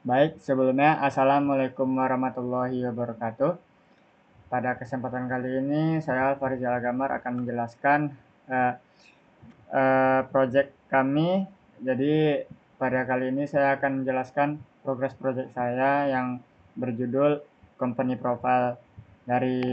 Baik, sebelumnya Assalamualaikum warahmatullahi wabarakatuh. Pada kesempatan kali ini saya Farizal Gamar akan menjelaskan eh, project kami. Jadi pada kali ini saya akan menjelaskan progres project saya yang berjudul Company Profile dari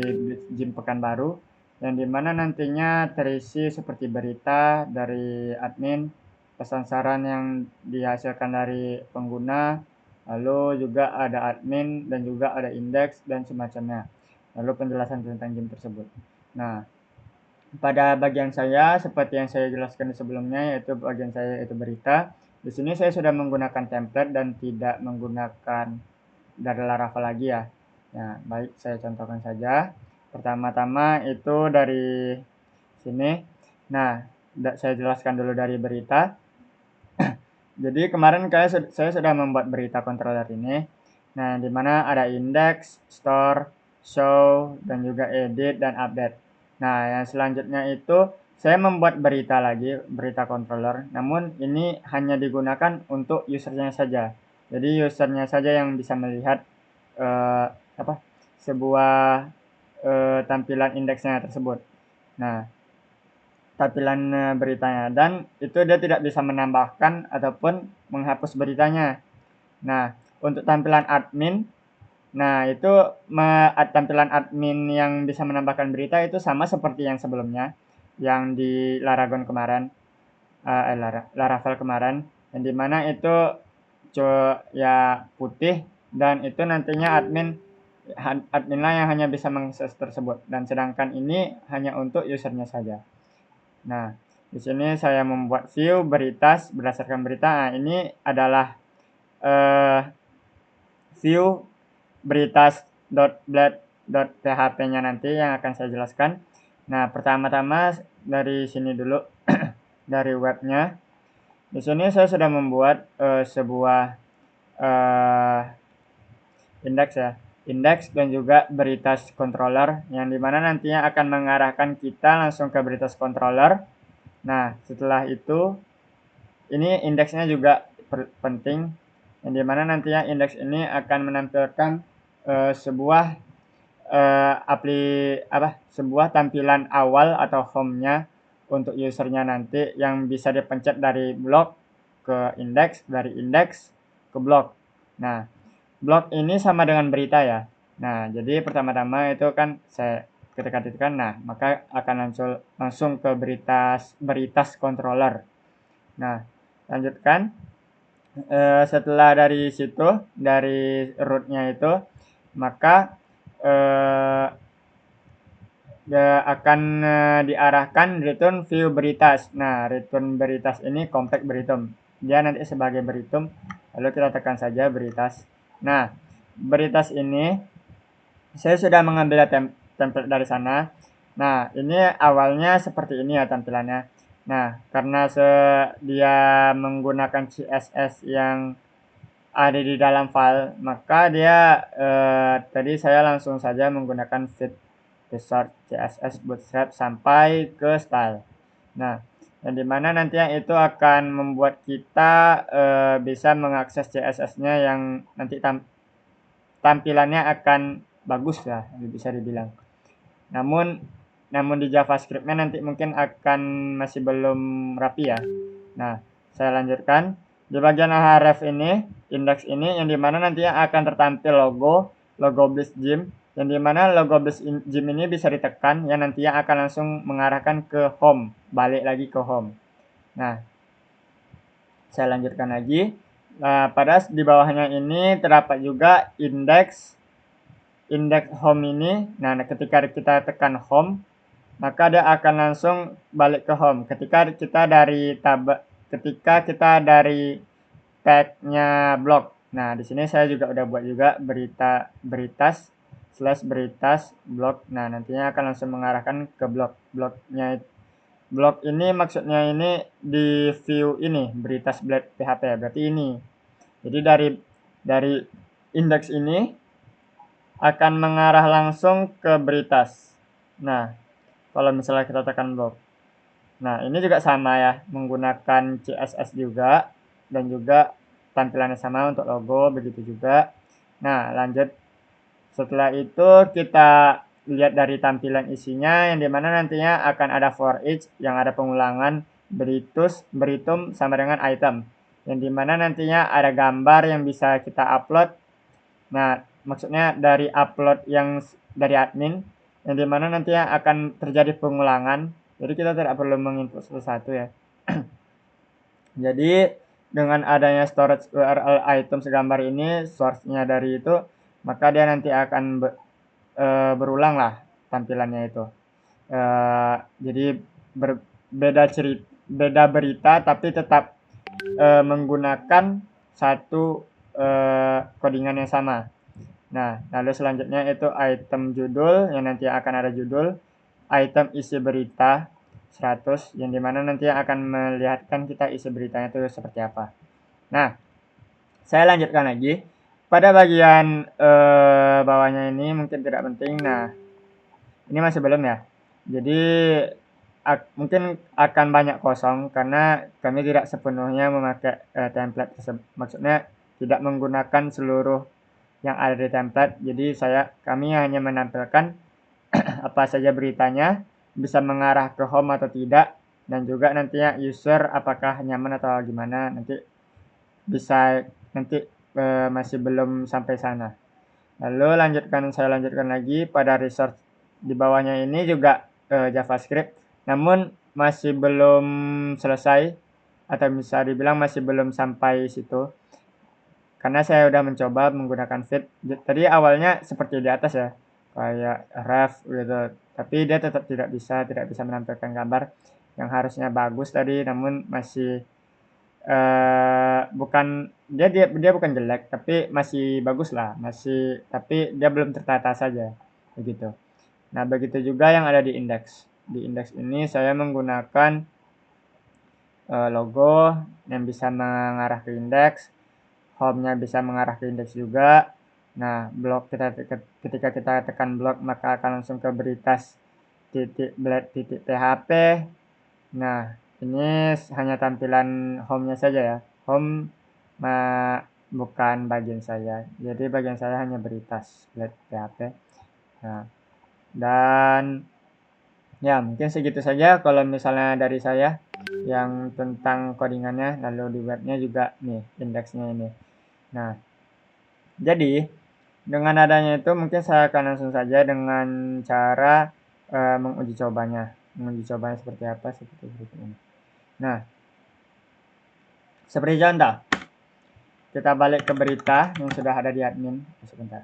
Gym Pekanbaru, yang dimana nantinya terisi seperti berita dari admin, pesan saran yang dihasilkan dari pengguna, lalu juga ada admin dan juga ada indeks dan semacamnya, lalu penjelasan tentang game tersebut. Nah, pada bagian saya seperti yang saya jelaskan sebelumnya, yaitu bagian saya yaitu berita. Di sini saya sudah menggunakan template dan tidak menggunakan dari Laravel lagi ya. Nah, baik, saya contohkan saja. Pertama-tama itu dari sini. Nah, saya jelaskan dulu dari berita. Jadi kemarin saya sudah membuat berita controller ini. Nah, di mana ada index, store, show, dan juga edit dan update. Nah, yang selanjutnya itu saya membuat berita lagi, berita controller. Namun ini hanya digunakan untuk usernya saja. Jadi usernya saja yang bisa melihat eh, apa sebuah tampilan indeksnya tersebut. Nah, tampilan beritanya, dan itu dia tidak bisa menambahkan ataupun menghapus beritanya. Nah, untuk tampilan admin, nah itu tampilan admin yang bisa menambahkan berita itu sama seperti yang sebelumnya, yang di Laragon kemarin, Laravel kemarin, yang dimana itu ya putih, dan itu nantinya admin lah yang hanya bisa mengakses tersebut, dan sedangkan ini hanya untuk usernya saja. Nah, di sini saya membuat view berita berdasarkan berita. Nah, ini adalah view berita.blad.php-nya nanti yang akan saya jelaskan. Nah, pertama-tama dari sini dulu dari webnya. Di sini saya sudah membuat sebuah indeks ya, indeks dan juga berita controller, yang dimana nantinya akan mengarahkan kita langsung ke berita controller. Nah, setelah itu ini indeksnya juga penting, yang dimana nantinya indeks ini akan menampilkan sebuah sebuah tampilan awal atau home-nya untuk usernya nanti, yang bisa dipencet dari blog ke indeks, dari indeks ke blog. Nah, blog ini sama dengan berita ya. Nah, jadi pertama-tama itu kan saya ketika titipkan, nah maka akan langsung ke berita controller. Nah, lanjutkan. Setelah dari situ, dari rootnya itu, maka akan diarahkan return view beritas. Nah, return beritas ini compact beritum. Dia nanti sebagai beritum, lalu kita tekan saja beritas. Nah, beritas ini saya sudah mengambil template dari sana. Nah, ini awalnya seperti ini ya tampilannya. Nah, karena dia menggunakan CSS yang ada di dalam file, maka dia tadi saya langsung saja menggunakan feed resort CSS bootstrap sampai ke style. Nah, yang dimana nantinya itu akan membuat kita bisa mengakses CSS-nya yang nanti tampilannya akan bagus lah, bisa dibilang. Namun namun di JavaScript-nya nanti mungkin akan masih belum rapi ya. Nah, saya lanjutkan. Di bagian href ini, indeks ini, yang dimana nantinya akan tertampil logo Bliss Gym, yang dimana logo Bliss Gym ini bisa ditekan, yang nantinya akan langsung mengarahkan ke home, balik lagi ke home. Nah, saya lanjutkan lagi. Nah, pada di bawahnya ini terdapat juga indeks home ini. Nah, ketika kita tekan home, maka dia akan langsung balik ke home. Ketika kita dari tag-nya blog. Nah, di sini saya juga udah buat juga beritas blog. Nah, nantinya akan langsung mengarahkan ke blognya. Blog ini maksudnya ini di view ini beritas PHP, berarti ini. Jadi dari indeks ini akan mengarah langsung ke beritas. Nah, kalau misalnya kita tekan blog. Nah, ini juga sama ya, menggunakan CSS juga, dan juga tampilannya sama untuk logo, begitu juga. Nah, lanjut. Setelah itu kita lihat dari tampilan isinya, yang dimana nantinya akan ada for each, yang ada pengulangan, beritum sama dengan item, yang dimana nantinya ada gambar yang bisa kita upload. Nah, maksudnya dari upload yang dari admin, yang dimana nantinya akan terjadi pengulangan, jadi kita tidak perlu menginput satu-satu ya. Jadi dengan adanya storage URL item segambar ini, source-nya dari itu, maka dia nanti akan berulang lah tampilannya itu. Jadi beda berita tapi tetap menggunakan satu codingan yang sama. Nah, lalu selanjutnya itu item judul, yang nanti akan ada judul, item isi berita 100, yang dimana nanti akan melihatkan kita isi beritanya itu seperti apa. Nah, saya lanjutkan lagi. Pada bagian bawahnya ini mungkin tidak penting. Nah, ini masih belum ya. Jadi mungkin akan banyak kosong karena kami tidak sepenuhnya memakai template tersebut. Maksudnya tidak menggunakan seluruh yang ada di template. Jadi kami hanya menampilkan apa saja beritanya, bisa mengarah ke home atau tidak, dan juga nantinya user apakah nyaman atau gimana, nanti bisa masih belum sampai sana. Lalu saya lanjutkan lagi pada resource di bawahnya ini juga JavaScript, namun masih belum selesai atau bisa dibilang masih belum sampai situ. Karena saya udah mencoba menggunakan feed. Tadi awalnya seperti di atas ya, kayak ref gitu. Tapi dia tetap tidak bisa menampilkan gambar yang harusnya bagus tadi, namun masih bukan dia bukan jelek, tapi masih bagus lah, tapi dia belum tertata saja, begitu. Nah, begitu juga yang ada di indeks. Di indeks ini saya menggunakan logo yang bisa mengarah ke indeks, home-nya bisa mengarah ke indeks juga. Nah, ketika kita tekan blok maka akan langsung ke blade.php. Nah, ini hanya tampilan home-nya saja ya. Home bukan bagian saya. Jadi bagian saya hanya beritas blade.php. Nah, dan ya mungkin segitu saja kalau misalnya dari saya yang tentang codingannya. Lalu di webnya juga nih indeksnya ini. Nah, jadi dengan adanya itu mungkin saya akan langsung saja dengan cara menguji cobanya. Menguji cobanya seperti apa, seperti ini. Nah, seperti contoh, kita balik ke berita yang sudah ada di admin. Sebentar.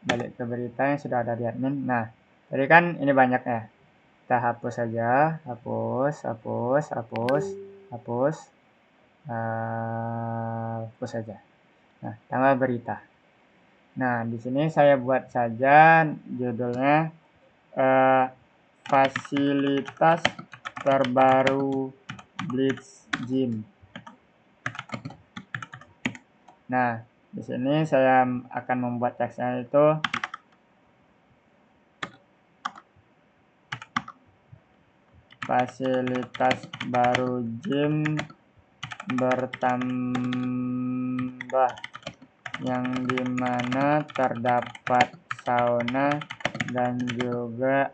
Balik ke berita yang sudah ada di admin. Nah, tadi kan ini banyak ya. Kita hapus saja, hapus saja. Nah, tambah berita. Nah, di sini saya buat saja judulnya fasilitas terbaru Blitz Gym. Nah, di sini saya akan membuat teksnya itu fasilitas baru gym bertambah, yang dimana terdapat sauna dan juga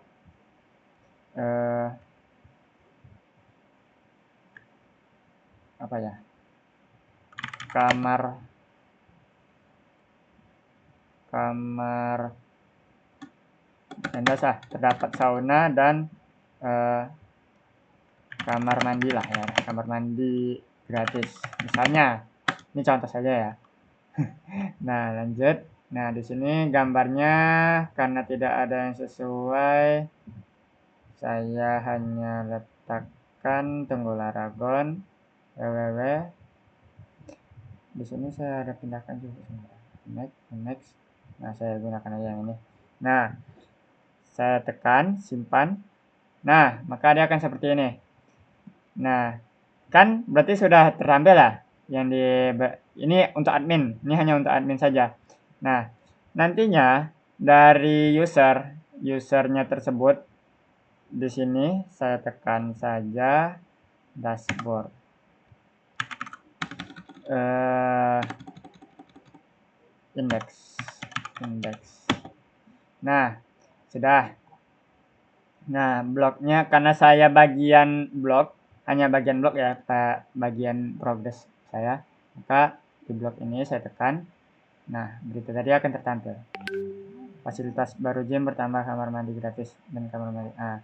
kamar terdapat sauna dan kamar mandi lah ya, kamar mandi gratis misalnya. Ini contoh saja ya. Nah, lanjut. Nah, di sini gambarnya karena tidak ada yang sesuai, saya hanya letakkan tunggu Laragon www. Di sini saya ada pindahkan juga. Next. Nah, saya gunakan aja yang ini. Nah, saya tekan simpan. Nah, maka dia akan seperti ini. Nah, kan berarti sudah terampil lah yang ini untuk admin. Ini hanya untuk admin saja. Nah, nantinya dari usernya tersebut, di sini saya tekan saja dashboard. eh, index. Nah, sudah. Nah, bloknya karena saya bagian blok, hanya bagian blok ya, Pak, bagian progres saya. Maka di blok ini saya tekan. Nah, berita tadi akan tertampil. Fasilitas baru gym bertambah kamar mandi gratis dan kamar mandi. Nah,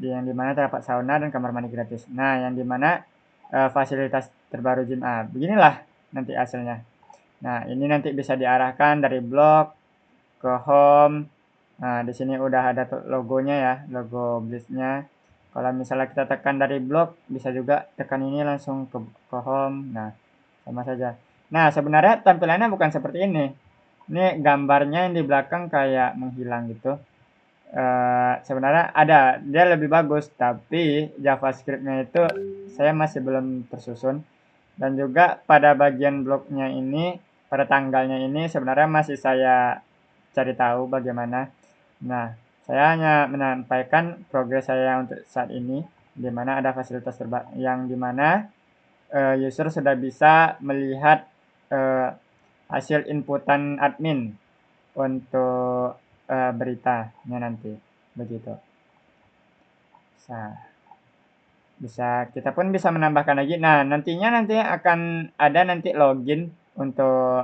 yang dimana terdapat sauna dan kamar mandi gratis. Nah, yang dimana fasilitas terbaru gym. Beginilah nanti hasilnya. Nah, ini nanti bisa diarahkan dari blok ke home. Nah, di sini udah ada logonya ya, logo Blitz-nya. Kalau misalnya kita tekan dari blok, bisa juga tekan ini langsung ke home. Nah, sama saja. Nah, sebenarnya tampilannya bukan seperti ini. Ini gambarnya yang di belakang kayak menghilang gitu. Sebenarnya ada, dia lebih bagus, tapi JavaScript-nya itu saya masih belum tersusun. Dan juga pada bagian bloknya ini, pada tanggalnya ini sebenarnya masih saya cari tahu bagaimana. Nah, saya hanya menyampaikan progres saya untuk saat ini, di mana ada fasilitas yang di mana user sudah bisa melihat hasil inputan admin untuk beritanya nanti, begitu. Nah, kita pun bisa menambahkan lagi. Nah, nantinya akan ada nanti login untuk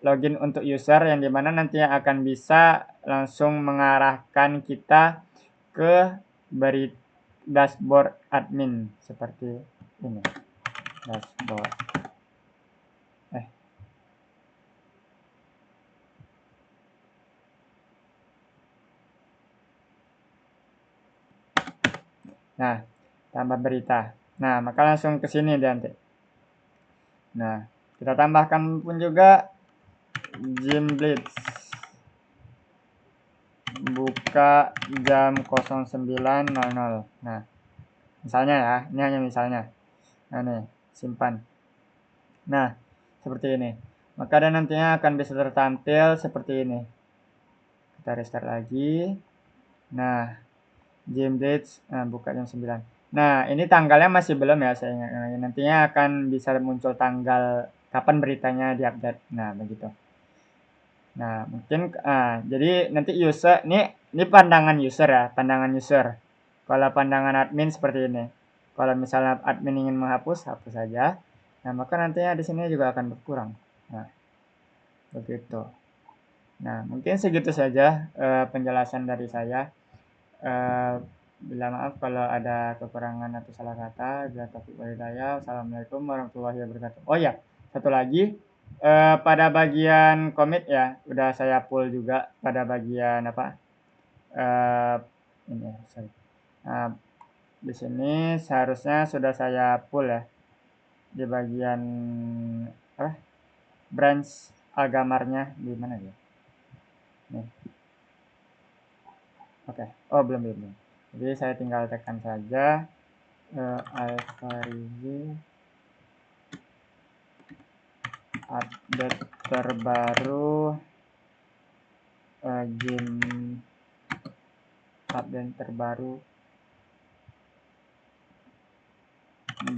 login untuk user yang dimana nantinya akan bisa langsung mengarahkan kita ke dashboard admin seperti ini. Dashboard. Nah, tambah berita. Nah, maka langsung ke sini nanti. Nah, kita tambahkan pun juga Gym Blitz. Buka jam 09.00. Nah, misalnya ya, ini hanya misalnya. Nah, nih, simpan. Nah, seperti ini. Maka dan nantinya akan bisa tertampil seperti ini. Kita restart lagi. Nah, Gym Blitz buka jam 9. Nah, ini tanggalnya masih belum ya, saya ingat. Nantinya akan bisa muncul tanggal kapan beritanya diupdate. Nah, begitu. Nah, mungkin jadi nanti user ini pandangan user ya, pandangan user. Kalau pandangan admin seperti ini. Kalau misalnya admin ingin menghapus, hapus saja. Nah, maka nantinya di sini juga akan berkurang. Nah, begitu. Nah, mungkin segitu saja penjelasan dari saya. Bila maaf kalau ada kekurangan atau salah kata. Bila taufiq wal hidayah. Assalamualaikum warahmatullahi wabarakatuh. Oh ya, satu lagi. Pada bagian commit ya, udah saya pull juga pada bagian apa? Ini ya, sorry. Nah, di sini seharusnya sudah saya pull ya di bagian branch Algamarnya di mana ya? Nih. Oke. Oh, belum. Jadi saya tinggal tekan saja Alfarizi update terbaru Gym update terbaru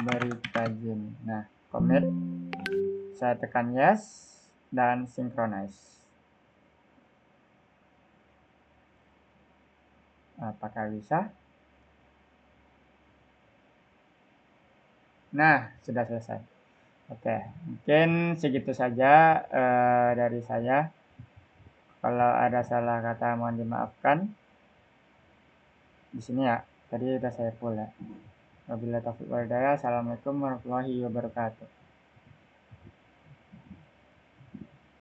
berita Gym. Nah, commit saya tekan yes dan synchronize. Apakah bisa? Nah, sudah selesai. Oke, mungkin segitu saja dari saya. Kalau ada salah kata mohon dimaafkan. Di sini ya, tadi udah saya full ya. Wabillahi taufiq wal hidayah. Assalamualaikum warahmatullahi wabarakatuh.